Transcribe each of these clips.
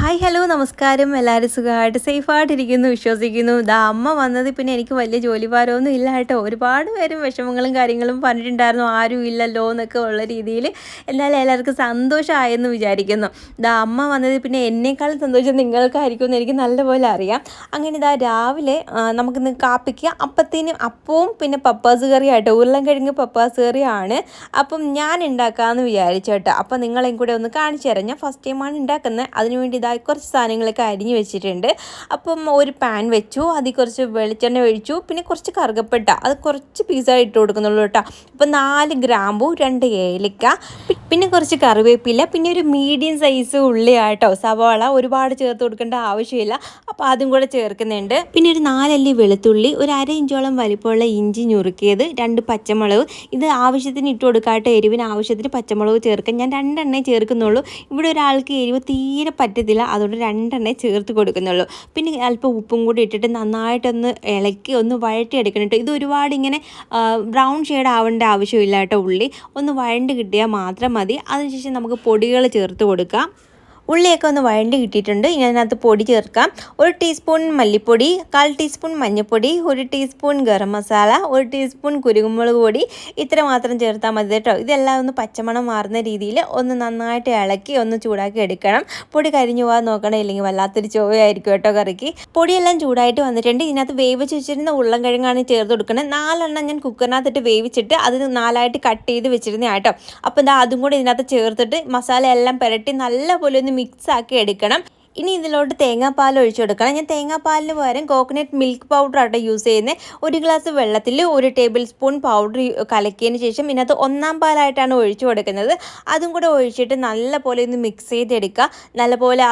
Hi hello നമസ്കാരം. എല്ലാവരും സുഖമായിട്ട് സേഫായിട്ടിരിക്കുന്നു വിശ്വസിക്കുന്നു. അമ്മ വന്നത് പിന്നെ എനിക്ക് വലിയ ജോലിഭാരമൊന്നും ഇല്ല കേട്ടോ. ഒരുപാട് പേരും വിഷമങ്ങളും കാര്യങ്ങളും പറഞ്ഞിട്ടുണ്ടായിരുന്നു, ആരും ഇല്ലല്ലോ എന്നൊക്കെ ഉള്ള രീതിയിൽ. എന്നാലും എല്ലാവർക്കും സന്തോഷമായെന്ന് വിചാരിക്കുന്നു. അമ്മ വന്നത് പിന്നെ എന്നേക്കാളും സന്തോഷം നിങ്ങൾക്കായിരിക്കും എന്ന് എനിക്ക് നല്ലപോലെ അറിയാം. അങ്ങനെ രാവിലെ നമുക്കിന്ന് കാപ്പിക്ക് അപ്പവും പിന്നെ പപ്പാസ് കറിയാട്ടോ, ഉരുളൻകിഴങ്ങ് പപ്പാസ് കറിയാണ്. അപ്പം ഞാൻ ഉണ്ടാക്കാമെന്ന് വിചാരിച്ചു കേട്ടോ. അപ്പം നിങ്ങളെയും കൂടെ ഒന്ന് കാണിച്ചു തരാം. ഞാൻ ഫസ്റ്റ് ടൈമാണ് ഉണ്ടാക്കുന്നത്. അതിനുവേണ്ടി കുറച്ച് സാധനങ്ങളൊക്കെ അരിഞ്ഞ് വെച്ചിട്ടുണ്ട്. അപ്പം ഒരു പാൻ വെച്ചു, അതിൽ കുറച്ച് വെളിച്ചെണ്ണ ഒഴിച്ചു, പിന്നെ കുറച്ച് കറുകപ്പട്ട, അത് കുറച്ച് പീസായി ഇട്ട് കൊടുക്കുന്നുള്ളൂ കേട്ടോ. അപ്പം 4 ഗ്രാമ്പു, 2 ഏലക്ക, പിന്നെ കുറച്ച് കറിവേപ്പില, പിന്നെ ഒരു മീഡിയം സൈസ് ഉള്ളിയാട്ടോ. സവാള ഒരുപാട് ചേർത്ത് കൊടുക്കേണ്ട ആവശ്യമില്ല, അപ്പോൾ അതും കൂടെ ചേർക്കുന്നുണ്ട്. പിന്നെ ഒരു 4 അല്ലി വെളുത്തുള്ളി, ഒരു 1/2 ഇഞ്ചോളം വലിപ്പമുള്ള ഇഞ്ചി ഞുറുക്കിയത്, 2 പച്ചമുളക്. ഇത് ആവശ്യത്തിന് ഇട്ട് കൊടുക്കാട്ടോ, എരിവിന് ആവശ്യത്തിന് പച്ചമുളക് ചേർക്കാം. ഞാൻ 2 എണ്ണേ ചേർക്കുന്നുള്ളൂ. ഇവിടെ ഒരാൾക്ക് എരിവ് തീരെ പറ്റത്തില്ല, അതുകൊണ്ട് 2 എണ്ണേ ചേർത്ത് കൊടുക്കുന്നുള്ളൂ. പിന്നെ അല്പം ഉപ്പും കൂടി ഇട്ടിട്ട് നന്നായിട്ടൊന്ന് ഇളക്കി ഒന്ന് വഴറ്റിയെടുക്കണം കേട്ടോ. ഇത് ഒരുപാട് ഇങ്ങനെ ബ്രൗൺ ഷെയ്ഡ് ആവേണ്ട ആവശ്യമില്ല കേട്ടോ. ഉള്ളി ഒന്ന് വഴണ്ട് കിട്ടിയാൽ മാത്രം മതി. അതിനുശേഷം നമുക്ക് പൊടികൾ ചേർത്ത് കൊടുക്കാം. ഉള്ളിയൊക്കെ ഒന്ന് വഴണ്ടി കിട്ടിയിട്ടുണ്ട്. ഇനി അതിനകത്ത് പൊടി ചേർക്കാം. 1 ടീസ്പൂൺ മല്ലിപ്പൊടി, 1/4 ടീസ്പൂൺ മഞ്ഞൾപ്പൊടി, 1 ടീസ്പൂൺ ഗരം മസാല, 1 ടീസ്പൂൺ കുരുമുളക് പൊടി. ഇത്ര മാത്രം ചേർത്താൽ മതി കേട്ടോ. ഇതെല്ലാം ഒന്ന് പച്ചമണം മാറുന്ന രീതിയിൽ ഒന്ന് നന്നായിട്ട് ഇളക്കി ഒന്ന് ചൂടാക്കി എടുക്കണം. പൊടി കരിഞ്ഞു പോകാൻ നോക്കണം, ഇല്ലെങ്കിൽ വല്ലാത്തൊരു ചൊവ്വയായിരിക്കും കേട്ടോ കറിക്ക്. പൊടിയെല്ലാം ചൂടായിട്ട് വന്നിട്ടുണ്ട്. ഇതിനകത്ത് വേവിച്ച് വെച്ചിരുന്ന ഉരുളൻകിഴങ്ങാണ് ചേർത്ത് കൊടുക്കുന്നത്. 4 എണ്ണം ഞാൻ കുക്കറിനകത്തിട്ട് വേവിച്ചിട്ട് അത് 4ആയിട്ട് കട്ട് ചെയ്ത് വെച്ചിരുന്ന കേട്ടോ. അപ്പോൾ അതും കൂടി ഇതിനകത്ത് ചേർത്തിട്ട് മസാല എല്ലാം പുരട്ടി നല്ലപോലെ ഒന്ന് മിക്സ് ആക്കി എടുക്കണം. ഇനി ഇതിലോട്ട് തേങ്ങാപ്പാൽ ഒഴിച്ചു കൊടുക്കണം. ഞാൻ തേങ്ങാപ്പാലിന് പകരം കോക്കനട്ട് മിൽക്ക് പൗഡർ ആട്ടോ യൂസ് ചെയ്യുന്നത്. 1 ഗ്ലാസ് വെള്ളത്തിൽ 1 ടേബിൾ സ്പൂൺ പൗഡർ കലക്കിയതിന് ശേഷം ഇതിനകത്ത് 1-ാം പാലായിട്ടാണ് ഒഴിച്ചു കൊടുക്കുന്നത്. അതും കൂടെ ഒഴിച്ചിട്ട് നല്ലപോലെ ഒന്ന് മിക്സ് ചെയ്തെടുക്കുക. നല്ലപോലെ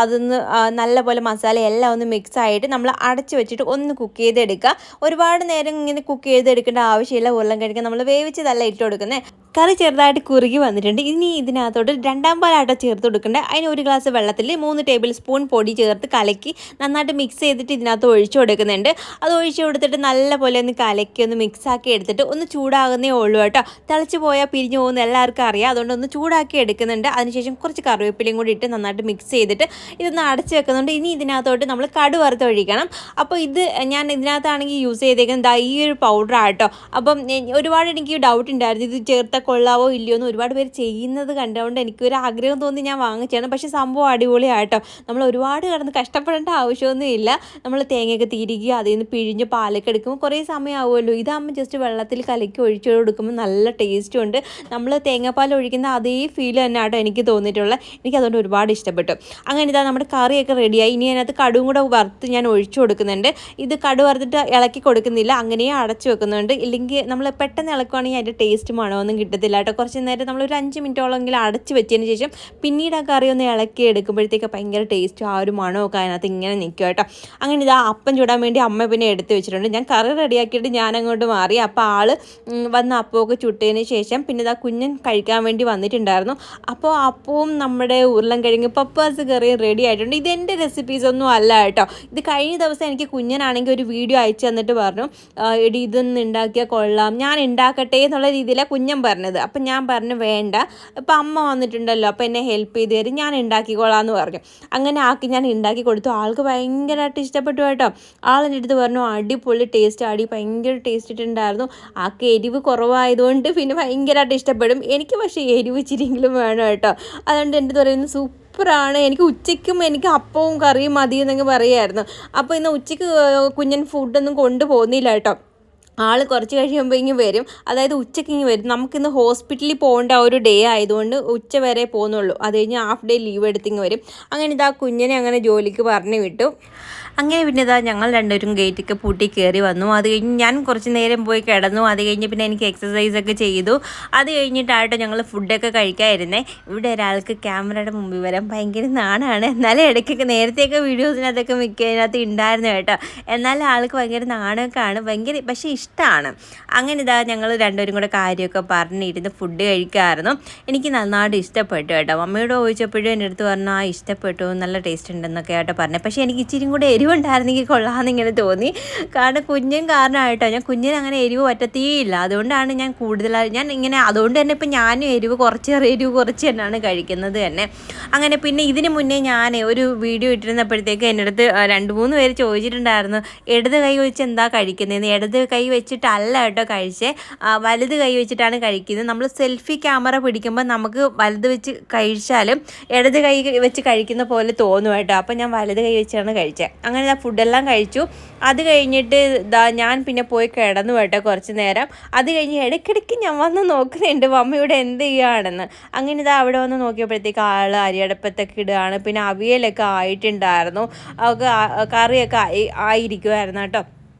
നല്ലപോലെ മസാല എല്ലാം ഒന്ന് മിക്സ് ആയിട്ട് നമ്മൾ അടച്ച് വെച്ചിട്ട് ഒന്ന് കുക്ക് ചെയ്തെടുക്കുക. ഒരുപാട് നേരം ഇങ്ങനെ കുക്ക് ചെയ്തെടുക്കേണ്ട ആവശ്യമില്ല. ഉരുളൻകിഴങ്ങ് നമ്മൾ വേവിച്ചതല്ല ഇട്ട് കൊടുക്കുന്നത്. കറി ചെറുതായിട്ട് കുറുകി വന്നിട്ടുണ്ട്. ഇനി ഇതിനകത്തോട്ട് 2-ാം പാലാട്ടോ ചേർത്ത് കൊടുക്കേണ്ടത്. അതിന് 1 ഗ്ലാസ് വെള്ളത്തിൽ 3 ടേബിൾ സ്പൂൺ പൊടി ചേർത്ത് കലക്കി നന്നായിട്ട് മിക്സ് ചെയ്തിട്ട് ഇതിനകത്ത് ഒഴിച്ചു കൊടുക്കുന്നുണ്ട്. അത് ഒഴിച്ചു കൊടുത്തിട്ട് നല്ലപോലെ ഒന്ന് കലക്കി ഒന്ന് മിക്സാക്കി എടുത്തിട്ട് ഒന്ന് ചൂടാകുന്നേ ഉള്ളൂ കേട്ടോ. തിളച്ച് പോയാൽ പിരിഞ്ഞു പോകുന്ന എല്ലാവർക്കും അറിയാം, അതുകൊണ്ട് ഒന്ന് ചൂടാക്കി എടുക്കുന്നുണ്ട്. അതിനുശേഷം കുറച്ച് കറിവേപ്പിലയും കൂടി ഇട്ട് നന്നായിട്ട് മിക്സ് ചെയ്തിട്ട് ഇതൊന്ന് അടച്ച് വെക്കുന്നുണ്ട്. ഇനി ഇതിനകത്തോട്ട് നമ്മൾ കടു വറുത്ത് ഒഴിക്കണം. അപ്പോൾ ഇത് ഞാൻ ഇതിനകത്താണെങ്കിൽ യൂസ് ചെയ്തേക്കുന്നത് ഈ ഒരു പൗഡറാട്ടോ. അപ്പം ഒരുപാട് എനിക്ക് ഡൗട്ട് ഉണ്ടായിരുന്നു, ഇത് ചേർത്താൽ കൊള്ളാവോ ഇല്ലയോ എന്ന്. ഒരുപാട് പേര് ചെയ്യുന്നത് കണ്ടുകൊണ്ട് എനിക്കൊരു ആഗ്രഹം തോന്നി ഞാൻ വാങ്ങിച്ചാണ്. പക്ഷേ സംഭവം അടിപൊളിയാട്ടോ. നമ്മൾ ഒരുപാട് കിടന്ന് കഷ്ടപ്പെടേണ്ട ആവശ്യമൊന്നും ഇല്ല. നമ്മൾ തേങ്ങയൊക്കെ തിരികെ അതിൽ നിന്ന് പിഴിഞ്ഞ് പാലൊക്കെ എടുക്കുമ്പോൾ കുറേ സമയമാവുമല്ലോ. ഇതാകുമ്പോൾ ജസ്റ്റ് വെള്ളത്തിൽ കലക്കി ഒഴിച്ചു കൊടുക്കുമ്പോൾ നല്ല ടേസ്റ്റും ഉണ്ട്. നമ്മൾ തേങ്ങാപ്പാൽ ഒഴിക്കുന്ന അതേ ഫീൽ തന്നെ ആട്ടോ എനിക്ക് തോന്നിയിട്ടുള്ളത്. എനിക്കതുകൊണ്ട് ഒരുപാട് ഇഷ്ടപ്പെട്ടു. അങ്ങനെ നമ്മുടെ കറിയൊക്കെ റെഡിയായി. ഇനി അതിനകത്ത് കടുവും കൂടെ വറുത്ത് ഞാൻ ഒഴിച്ചു കൊടുക്കുന്നുണ്ട്. ഇത് കടു വറുത്തിട്ട് ഇളക്കി കൊടുക്കുന്നില്ല, അങ്ങനെ അടച്ചു വെക്കുന്നുണ്ട്. ഇല്ലെങ്കിൽ നമ്മൾ പെട്ടെന്ന് ഇളക്കുവാണെങ്കിൽ അതിൻ്റെ ടേസ്റ്റ് മണമൊന്നും കിട്ടത്തില്ല കേട്ടോ. കുറച്ച് നേരം നമ്മൾ ഒരു 5 മിനിറ്റോളെങ്കിലും അടച്ച് വെച്ചതിന് ശേഷം പിന്നീട് ആ കറി ഒന്ന് ഇളക്കി എടുക്കുമ്പോഴത്തേക്ക് ഭയങ്കര ടേസ്റ്റ്, ആ ഒരു മണമൊക്കെ അതിനകത്ത് ഇങ്ങനെ നിൽക്കും കേട്ടോ. അങ്ങനെ അപ്പം ചൂടാൻ വേണ്ടി അമ്മ പിന്നെ എടുത്ത് വെച്ചിട്ടുണ്ട്. ഞാൻ കറി റെഡിയാക്കിയിട്ട് ഞാൻ അങ്ങോട്ട് മാറി. അപ്പോൾ ആൾ വന്ന് അപ്പമൊക്കെ ചുട്ടതിന് ശേഷം പിന്നെ കുഞ്ഞൻ കഴിക്കാൻ വേണ്ടി വന്നിട്ടുണ്ടായിരുന്നു. അപ്പോൾ അപ്പവും നമ്മുടെ ഉരുളൻകിഴങ്ങ് പപ്പാസ് കറിയും റെഡി ആയിട്ടുണ്ട്. ഇതെൻ്റെ റെസിപ്പീസൊന്നും അല്ല കേട്ടോ. ഇത് കഴിഞ്ഞ ദിവസം എനിക്ക് കുഞ്ഞനാണെങ്കിൽ ഒരു വീഡിയോ അയച്ചു തന്നിട്ട് പറഞ്ഞു, എടി ഇതൊന്നും ഉണ്ടാക്കിയാൽ കൊള്ളാം, ഞാൻ ഉണ്ടാക്കട്ടെ എന്നുള്ള രീതിയിലാണ് കുഞ്ഞൻ പറഞ്ഞത്. അപ്പം ഞാൻ പറഞ്ഞു വേണ്ട, ഇപ്പം അമ്മ വന്നിട്ടുണ്ടല്ലോ, അപ്പോൾ എന്നെ ഹെൽപ്പ് ചെയ്ത് തരും, ഞാൻ ഉണ്ടാക്കിക്കോളാമെന്ന് പറഞ്ഞു. അങ്ങനെ ആക്കി ഞാൻ ഉണ്ടാക്കി കൊടുത്തു. ആൾക്ക് ഭയങ്കരമായിട്ട് ഇഷ്ടപ്പെട്ടു കേട്ടോ. ആളെൻ്റെ അടുത്ത് പറഞ്ഞു അടിപൊളി ടേസ്റ്റ്, ഭയങ്കര ടേസ്റ്റ് ഇട്ടുണ്ടായിരുന്നു. ആൾക്ക് എരിവ് കുറവായതുകൊണ്ട് പിന്നെ ഭയങ്കരമായിട്ട് ഇഷ്ടപ്പെടും. എനിക്ക് പക്ഷേ എരിവ് ഇച്ചിരിയെങ്കിലും വേണം കേട്ടോ. അതുകൊണ്ട് എൻ്റെ പറയുന്നത് സൂപ്പറാണ്. എനിക്ക് ഉച്ചയ്ക്കും എനിക്ക് അപ്പവും കറിയും മതി എന്നങ്ങ് പറയുമായിരുന്നു. അപ്പോൾ ഇന്ന് ഉച്ചയ്ക്ക് കുഞ്ഞൻ ഫുഡൊന്നും കൊണ്ടുപോകുന്നില്ല കേട്ടോ. ആൾ കുറച്ച് കഴിയുമ്പോൾ ഇങ്ങ് വരും, അതായത് ഉച്ചയ്ക്ക് ഇങ്ങ് വരും. നമുക്കിന്ന് ഹോസ്പിറ്റലിൽ പോകേണ്ട ഒരു ഡേ ആയതുകൊണ്ട് ഉച്ച വരെ പോകുന്നുള്ളൂ. അത് കഴിഞ്ഞ് ഹാഫ് ഡേ ലീവ് എടുത്തിങ്ങ് വരും. അങ്ങനെ കുഞ്ഞിനെ അങ്ങനെ ജോലിക്ക് പറഞ്ഞു വിട്ടു. അങ്ങനെ പിന്നെ ഞങ്ങൾ രണ്ടുപേരും ഗേറ്റൊക്കെ പൂട്ടി കയറി വന്നു. അത് കഴിഞ്ഞ് ഞാൻ കുറച്ച് നേരം പോയി കിടന്നു. അത് കഴിഞ്ഞ് പിന്നെ എനിക്ക് എക്സസൈസൊക്കെ ചെയ്തു. അത് കഴിഞ്ഞിട്ടായിട്ടോ ഞങ്ങൾ ഫുഡൊക്കെ കഴിക്കാതിരുന്നേ. ഇവിടെ ഒരാൾക്ക് ക്യാമറയുടെ മുമ്പിൽ വരാൻ ഭയങ്കര നാണാണ്. എന്നാലും ഇടയ്ക്കൊക്കെ നേരത്തെയൊക്കെ വീഡിയോസിനകത്തൊക്കെ മിക്കതിനകത്ത് ഉണ്ടായിരുന്നു കേട്ടോ. എന്നാലും ആൾക്ക് ഭയങ്കര നാണമൊക്കെയാണ്, ഭയങ്കര പക്ഷേ ഇഷ്ടമാണ്. അങ്ങനെ ഇതാ ഞങ്ങൾ രണ്ടുപേരും കൂടെ കാര്യമൊക്കെ പറഞ്ഞിരുന്ന് ഫുഡ് കഴിക്കാമായിരുന്നു. എനിക്ക് നന്നായിട്ട് ഇഷ്ടപ്പെട്ടു കേട്ടോ. മമ്മിയോട് ചോദിച്ചപ്പോഴും എൻ്റെ അടുത്ത് പറഞ്ഞു ഇഷ്ടപ്പെട്ടു, നല്ല ടേസ്റ്റ് ഉണ്ടെന്നൊക്കെ ആയിട്ട് പറഞ്ഞു. പക്ഷേ എനിക്ക് ഇച്ചിരി കൂടെ എരിവുണ്ടായിരുന്നെങ്കിൽ കൊള്ളാമെന്ന് ഇങ്ങനെ തോന്നി. കാരണം കാരണമായിട്ടോ ഞാൻ കുഞ്ഞിന് അങ്ങനെ എരിവ് പറ്റത്തേയില്ല. അതുകൊണ്ടാണ് ഞാൻ കൂടുതലായി അതുകൊണ്ട് തന്നെ ഇപ്പം ഞാനും എരിവ് കുറച്ച് തന്നെയാണ് കഴിക്കുന്നത് തന്നെ. അങ്ങനെ പിന്നെ ഇതിന് മുന്നേ ഞാൻ ഒരു വീഡിയോ ഇട്ടിരുന്നപ്പോഴത്തേക്ക് എൻ്റെ അടുത്ത് 2-3 പേര് ചോദിച്ചിട്ടുണ്ടായിരുന്നു ഇടത് കൈ വെച്ച് എന്താ കഴിക്കുന്നതെന്ന്. ഇടത് കൈ വെച്ചിട്ടല്ല കേട്ടോ കഴിച്ചേ, വലത് കൈ വെച്ചിട്ടാണ് കഴിക്കുന്നത്. നമ്മൾ സെൽഫി ക്യാമറ പിടിക്കുമ്പോൾ നമുക്ക് വലത് വെച്ച് കഴിച്ചാലും ഇടത് കൈ വെച്ച് കഴിക്കുന്ന പോലെ തോന്നും കേട്ടോ. അപ്പം ഞാൻ വലത് കൈ വെച്ചാണ് കഴിച്ചത്. അങ്ങനെ ആ ഫുഡെല്ലാം കഴിച്ചു. അത് കഴിഞ്ഞിട്ട് ഞാൻ പിന്നെ പോയി കിടന്നു കേട്ടോ കുറച്ച് നേരം. അത് കഴിഞ്ഞ് ഇടയ്ക്കിടയ്ക്ക് ഞാൻ വന്ന് നോക്കുന്നുണ്ട് മമ്മിയുടെ എന്ത് ചെയ്യുകയാണെന്ന്. അങ്ങനെ അവിടെ വന്ന് നോക്കിയപ്പോഴത്തേക്ക് അരിയടപ്പത്തൊക്കെ ഇടുകയാണ്. പിന്നെ അവിയലൊക്കെ ആയിട്ടുണ്ടായിരുന്നു, കറിയൊക്കെ ആയിരിക്കുമായിരുന്നു കേട്ടോ.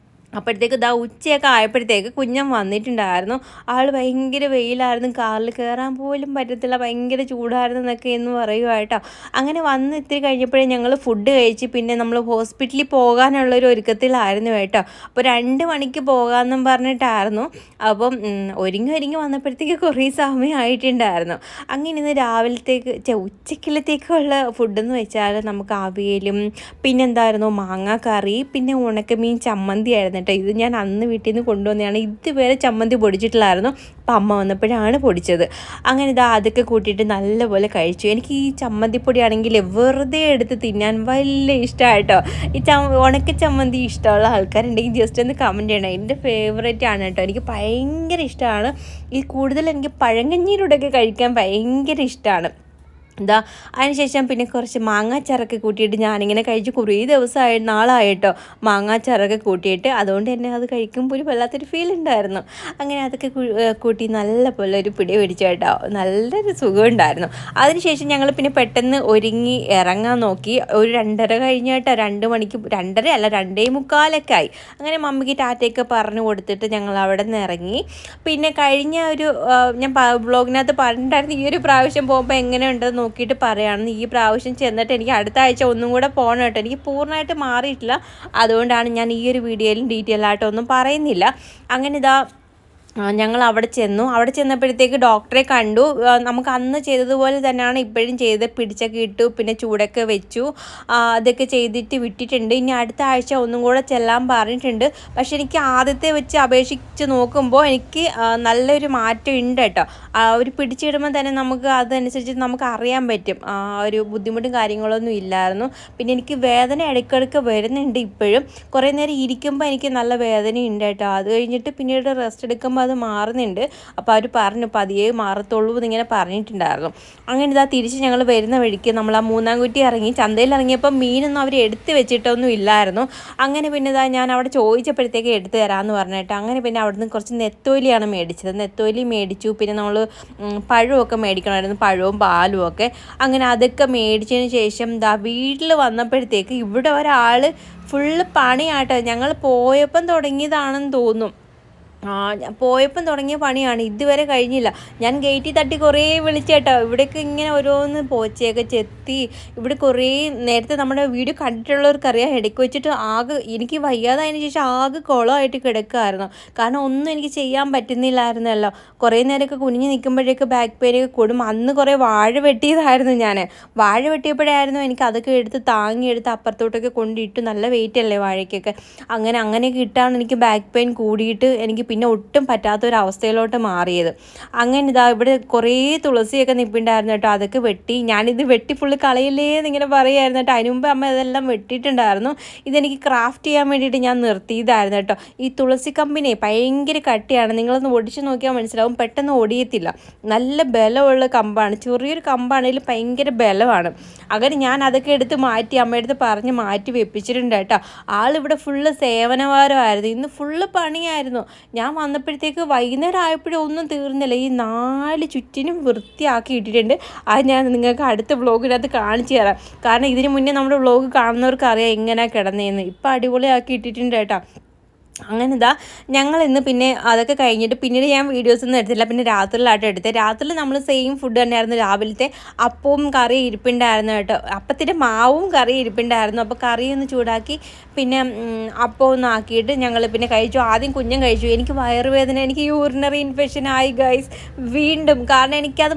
അപ്പോഴത്തേക്ക് ഉച്ചയൊക്കെ ആയപ്പോഴത്തേക്ക് കുഞ്ഞൻ വന്നിട്ടുണ്ടായിരുന്നു. ആൾ ഭയങ്കര വെയിലായിരുന്നു, കാറിൽ കയറാൻ പോലും പറ്റത്തില്ല, ഭയങ്കര ചൂടായിരുന്നു എന്നൊക്കെ എന്ന് പറയുക കേട്ടോ. അങ്ങനെ വന്ന് ഇത്തിരി കഴിഞ്ഞപ്പോഴേ ഞങ്ങൾ ഫുഡ് കഴിച്ച് പിന്നെ നമ്മൾ ഹോസ്പിറ്റലിൽ പോകാനുള്ളൊരു ഒരുക്കത്തിലായിരുന്നു കേട്ടോ. അപ്പോൾ 2 മണിക്ക് പോകാമെന്നും പറഞ്ഞിട്ടായിരുന്നു. അപ്പം ഒരുങ്ങി വന്നപ്പോഴത്തേക്ക് കുറേ സമയമായിട്ടുണ്ടായിരുന്നു. അങ്ങനെ ഇന്ന് ഉച്ചക്കലത്തേക്കുള്ള ഫുഡെന്ന് വെച്ചാൽ നമുക്ക് അവിയലും പിന്നെന്തായിരുന്നു മാങ്ങാക്കറി, പിന്നെ ഉണക്കമീൻ ചമ്മന്തി ആയിരുന്നു കേട്ടോ. ഇത് ഞാൻ അന്ന് വീട്ടിൽ നിന്ന് കൊണ്ടുവന്നതാണ്. ഇതുവരെ ചമ്മന്തി പൊടിച്ചിട്ടില്ലായിരുന്നു, അപ്പം അമ്മ വന്നപ്പോഴാണ് പൊടിച്ചത്. അങ്ങനെ അതൊക്കെ കൂട്ടിയിട്ട് നല്ലപോലെ കഴിച്ചു. എനിക്ക് ഈ ചമ്മന്തിപ്പൊടി ആണെങ്കിൽ വെറുതെ എടുത്ത് തിന്നാൻ വലിയ ഇഷ്ടമായിട്ടോ. ഈ ഉണക്ക ചമ്മന്തി ഇഷ്ടമുള്ള ആൾക്കാരുണ്ടെങ്കിൽ ജസ്റ്റ് ഒന്ന് കമൻറ്റ് ചെയ്യണം. എൻ്റെ ഫേവറേറ്റ് ആണ് കേട്ടോ. എനിക്ക് ഭയങ്കര ഇഷ്ടമാണ്. ഈ കൂടുതൽ എനിക്ക് പഴങ്കഞ്ഞിയിലൂടെയൊക്കെ കഴിക്കാൻ ഭയങ്കര ഇഷ്ടമാണ്. അതിനുശേഷം പിന്നെ കുറച്ച് മാങ്ങാച്ചാറൊക്കെ കൂട്ടിയിട്ട് ഞാനിങ്ങനെ കഴിച്ച് കുറേ നാളായിട്ടോ മാങ്ങാച്ചാറൊക്കെ കൂട്ടിയിട്ട്. അതുകൊണ്ട് തന്നെ അത് കഴിക്കുമ്പോൾ ഒരു വല്ലാത്തൊരു ഫീൽ ഉണ്ടായിരുന്നു. അങ്ങനെ അതൊക്കെ കൂട്ടി നല്ല പോലെ ഒരു പിടി പിടിച്ചു കേട്ടോ. നല്ലൊരു സുഖമുണ്ടായിരുന്നു. അതിനുശേഷം ഞങ്ങൾ പിന്നെ പെട്ടെന്ന് ഒരുങ്ങി ഇറങ്ങാൻ നോക്കി. ഒരു 2:30 കഴിഞ്ഞ കേട്ടോ. 2 മണിക്ക് 2:30 അല്ല 2:45 ആയി. അങ്ങനെ മമ്മിക്ക് ടാറ്റയൊക്കെ പറഞ്ഞു കൊടുത്തിട്ട് ഞങ്ങൾ അവിടെ നിന്ന് ഇറങ്ങി. പിന്നെ കഴിഞ്ഞ ഞാൻ വ്ളോഗിനകത്ത് പറഞ്ഞിട്ടുണ്ടായിരുന്നു ഈ ഒരു പ്രാവശ്യം പോകുമ്പോൾ എങ്ങനെയുണ്ടെന്ന് നോക്കിയിട്ട് പറയുകയാണെന്ന്. ഈ പ്രാവശ്യം ചെന്നിട്ട് എനിക്ക് അടുത്ത ആഴ്ച ഒന്നും കൂടെ പോകണം കേട്ടോ. എനിക്ക് പൂർണ്ണമായിട്ട് മാറിയിട്ടില്ല, അതുകൊണ്ടാണ് ഞാൻ ഈ ഒരു വീഡിയോയിലും ഡീറ്റെയിൽ ആയിട്ടൊന്നും പറയുന്നില്ല. അങ്ങനെ ഞങ്ങൾ അവിടെ ചെന്നപ്പോഴത്തേക്ക് ഡോക്ടറെ കണ്ടു. നമുക്ക് അന്ന് ചെയ്തതുപോലെ തന്നെയാണ് ഇപ്പോഴും പിടിച്ചൊക്കെ ഇട്ടു, പിന്നെ ചൂടൊക്കെ വെച്ചു, അതൊക്കെ ചെയ്തിട്ട് വിട്ടിട്ടുണ്ട്. ഇനി അടുത്ത ആഴ്ച ഒന്നും കൂടെ ചെല്ലാൻ പറഞ്ഞിട്ടുണ്ട്. പക്ഷെ എനിക്ക് ആദ്യത്തെ വെച്ച് അപേക്ഷിച്ച് നോക്കുമ്പോൾ എനിക്ക് നല്ലൊരു മാറ്റം ഉണ്ട് കേട്ടോ. ഒരു പിടിച്ചിടുമ്പോൾ തന്നെ നമുക്ക് അതനുസരിച്ച് നമുക്ക് അറിയാൻ പറ്റും. ഒരു ബുദ്ധിമുട്ടും കാര്യങ്ങളൊന്നും ഇല്ലായിരുന്നു. പിന്നെ എനിക്ക് വേദന ഇടയ്ക്കിടയ്ക്ക് വരുന്നുണ്ട് ഇപ്പോഴും. കുറേ നേരം ഇരിക്കുമ്പോൾ എനിക്ക് നല്ല വേദനയുണ്ട് കേട്ടോ. അത് കഴിഞ്ഞിട്ട് പിന്നീട് റെസ്റ്റ് എടുക്കുമ്പോൾ അത് മാറുന്നുണ്ട്. അപ്പോൾ അവർ പറഞ്ഞു പതിയെ മാറത്തുള്ളൂ എന്നിങ്ങനെ പറഞ്ഞിട്ടുണ്ടായിരുന്നു. അങ്ങനെ തിരിച്ച് ഞങ്ങൾ വരുന്ന വഴിക്ക് നമ്മൾ ആ മൂന്നാംകുറ്റി ഇറങ്ങി. ചന്തയിൽ ഇറങ്ങിയപ്പോൾ മീനൊന്നും അവർ എടുത്ത് വെച്ചിട്ടൊന്നും ഇല്ലായിരുന്നു. അങ്ങനെ പിന്നെ ഞാൻ അവിടെ ചോദിച്ചപ്പോഴത്തേക്ക് എടുത്തു തരാമെന്ന് പറഞ്ഞിട്ട് അങ്ങനെ പിന്നെ അവിടെ നിന്ന് കുറച്ച് നെത്തോലിയാണ് മേടിച്ചത്. നെത്തോലി മേടിച്ചു. പിന്നെ നമ്മൾ പഴമൊക്കെ മേടിക്കണമായിരുന്നു, പഴവും പാലും ഒക്കെ. അങ്ങനെ അതൊക്കെ മേടിച്ചതിന് ശേഷം വീട്ടിൽ വന്നപ്പോഴത്തേക്ക് ഇവിടെ ഒരാൾ ഫുള്ള് പണിയാട്ടോ. ഞങ്ങൾ പോയപ്പം തുടങ്ങിയതാണെന്ന് തോന്നും. പോയപ്പം തുടങ്ങിയ പണിയാണ്, ഇതുവരെ കഴിഞ്ഞില്ല. ഞാൻ ഗേറ്റിൽ തട്ടി കുറേ വിളിച്ചേട്ടോ. ഇവിടേക്ക് ഇങ്ങനെ ഓരോന്ന് പോച്ചയൊക്കെ ചെത്തി. ഇവിടെ കുറേ നേരത്തെ നമ്മുടെ വീഡിയോ കണ്ടിട്ടുള്ളവർക്കറിയാം, ഇടയ്ക്ക് വെച്ചിട്ട് എനിക്ക് വയ്യാതായതിനു ശേഷം ആകെ കുളമായിട്ട് കിടക്കുമായിരുന്നു. കാരണം ഒന്നും എനിക്ക് ചെയ്യാൻ പറ്റുന്നില്ലായിരുന്നല്ലോ. കുറേ നേരമൊക്കെ കുനിഞ്ഞ് നിൽക്കുമ്പോഴേക്ക് ബാക്ക് പെയിനൊക്കെ കൂടും. അന്ന് കുറേ വാഴ വെട്ടിയതായിരുന്നു ഞാൻ. വാഴ വെട്ടിയപ്പോഴായിരുന്നു എനിക്ക് അതൊക്കെ താങ്ങിയെടുത്ത് അപ്പുറത്തോട്ടൊക്കെ കൊണ്ടിട്ടു. നല്ല വെയിറ്റ് അല്ലേ വാഴയ്ക്കൊക്കെ. അങ്ങനെയൊക്കെ ഇട്ടാണ് എനിക്ക് ബാക്ക് പെയിൻ കൂടിയിട്ട് എനിക്ക് പിന്നെ ഒട്ടും പറ്റാത്തൊരവസ്ഥയിലോട്ട് മാറിയത്. അങ്ങനെ ഇവിടെ കുറേ തുളസിയൊക്കെ നിൽപ്പുണ്ടായിരുന്നു കേട്ടോ. അതൊക്കെ വെട്ടി. ഞാനിത് വെട്ടി ഫുള്ള് കളയില്ലേ എന്നിങ്ങനെ പറയുമായിരുന്നു കേട്ടോ. അതിന് മുമ്പ് അമ്മ ഇതെല്ലാം വെട്ടിയിട്ടുണ്ടായിരുന്നു. ഇതെനിക്ക് ക്രാഫ്റ്റ് ചെയ്യാൻ വേണ്ടിയിട്ട് ഞാൻ നിർത്തിയതായിരുന്നു കേട്ടോ. ഈ തുളസി കമ്പിനെ ഭയങ്കര കട്ടിയാണ്. നിങ്ങളൊന്ന് ഒടിച്ച് നോക്കിയാൽ മനസ്സിലാവും, പെട്ടെന്ന് ഒടിയത്തില്ല. നല്ല ബലമുള്ള കമ്പാണ്. ചെറിയൊരു കമ്പാണെങ്കിലും ഭയങ്കര ബലമാണ്. അങ്ങനെ ഞാൻ അതൊക്കെ എടുത്ത് മാറ്റി അമ്മയെടുത്ത് പറഞ്ഞ് മാറ്റി വെപ്പിച്ചിട്ടുണ്ട് കേട്ടോ. ആളിവിടെ ഫുള്ള് സേവനവാരമായിരുന്നു. ഇന്ന് ഫുള്ള് പണിയായിരുന്നു. ഞാൻ വന്നപ്പോഴത്തേക്ക് വൈകുന്നേരം ആയപ്പോഴും ഒന്നും തീർന്നില്ല. ഈ 4 ചുറ്റിനും വൃത്തിയാക്കി ഇട്ടിട്ടുണ്ട്. അത് ഞാൻ നിങ്ങൾക്ക് അടുത്ത വ്ളോഗിനകത്ത് കാണിച്ചു തരാം. കാരണം ഇതിന് മുന്നേ നമ്മുടെ വ്ളോഗ് കാണുന്നവർക്ക് അറിയാം എങ്ങനെയാണ് കിടന്നതെന്ന്. ഇപ്പം അടിപൊളിയാക്കി ഇട്ടിട്ടുണ്ട് കേട്ടോ. അങ്ങനെ ഇതാ ഞങ്ങൾ ഇന്ന് പിന്നെ അതൊക്കെ കഴിഞ്ഞിട്ട് പിന്നീട് ഞാൻ വീഡിയോസൊന്നും എടുത്തില്ല. പിന്നെ രാത്രിയിലാട്ടോ എടുത്തത്. രാത്രിയിൽ നമ്മൾ സെയിം ഫുഡ് തന്നെയായിരുന്നു. രാവിലത്തെ അപ്പവും കറി ഇരിപ്പുണ്ടായിരുന്നു കേട്ടോ. അപ്പത്തിൻ്റെ മാവും കറി ഇരിപ്പുണ്ടായിരുന്നു. അപ്പോൾ കറി ഒന്ന് ചൂടാക്കി പിന്നെ അപ്പം ഒന്ന് ആക്കിയിട്ട് ഞങ്ങൾ പിന്നെ കഴിച്ചു. ആദ്യം കുഞ്ഞും കഴിച്ചു. എനിക്ക് വയറുവേദന, എനിക്ക് യൂറിനറി ഇൻഫെക്ഷൻ ആയി ഗൈസ് വീണ്ടും. കാരണം എനിക്കത്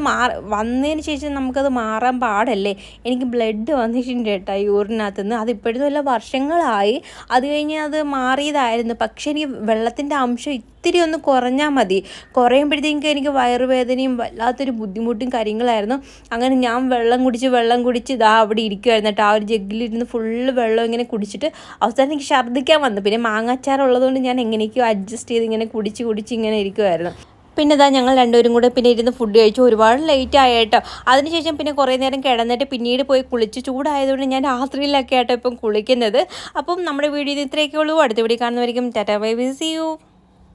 വന്നതിന് ശേഷം നമുക്കത് മാറാൻ പാടല്ലേ. എനിക്ക് ബ്ലഡ് വന്നിട്ടുണ്ട് കേട്ടോ യൂറിനകത്തുനിന്ന്. അതിപ്പോഴും വല്ല വർഷങ്ങളായി. അത് കഴിഞ്ഞ് അത് മാറിയതായിരുന്നു. പക്ഷേ എനിക്ക് വെള്ളത്തിൻ്റെ അംശം ഇത്തിരി ഒന്ന് കുറഞ്ഞാൽ മതി. കുറയുമ്പോഴത്തേക്കും എനിക്ക് വയറുവേദനയും വല്ലാത്തൊരു ബുദ്ധിമുട്ടും കാര്യങ്ങളായിരുന്നു. അങ്ങനെ ഞാൻ വെള്ളം കുടിച്ച് ഇതാ അവിടെ ഇരിക്കുമായിരുന്നു കേട്ടോ. ആ ഒരു ജഗ്ഗിലിരുന്ന് ഫുള്ള് വെള്ളം ഇങ്ങനെ കുടിച്ചിട്ട് അവസാനം എനിക്ക് ഛർദ്ദിക്കാൻ വന്നു. പിന്നെ മാങ്ങാച്ചാർ ഉള്ളതുകൊണ്ട് ഞാൻ എങ്ങനെയൊക്കെയോ അഡ്ജസ്റ്റ് ചെയ്ത് ഇങ്ങനെ കുടിച്ച് ഇങ്ങനെ ഇരിക്കുമായിരുന്നു. പിന്നെ ഇതാ ഞങ്ങൾ രണ്ടുപേരും കൂടെ പിന്നെ ഇരുന്ന് ഫുഡ് കഴിച്ചു. ഒരുപാട് ലേറ്റ് ആയി കേട്ടോ. അതിനുശേഷം പിന്നെ കുറേ നേരം കിടന്നിട്ട് പിന്നീട് പോയി കുളിച്ച്. ചൂടായതുകൊണ്ട് ഞാൻ രാത്രിയിലൊക്കെ ആട്ടോ ഇപ്പം കുളിക്കുന്നത്. അപ്പം നമ്മുടെ വീഡിയോ ഇത്രയൊക്കെ ഉള്ളൂ. അടുത്ത വീഡിയോ കാണുന്നവരിക്കും tata bye bye, see U.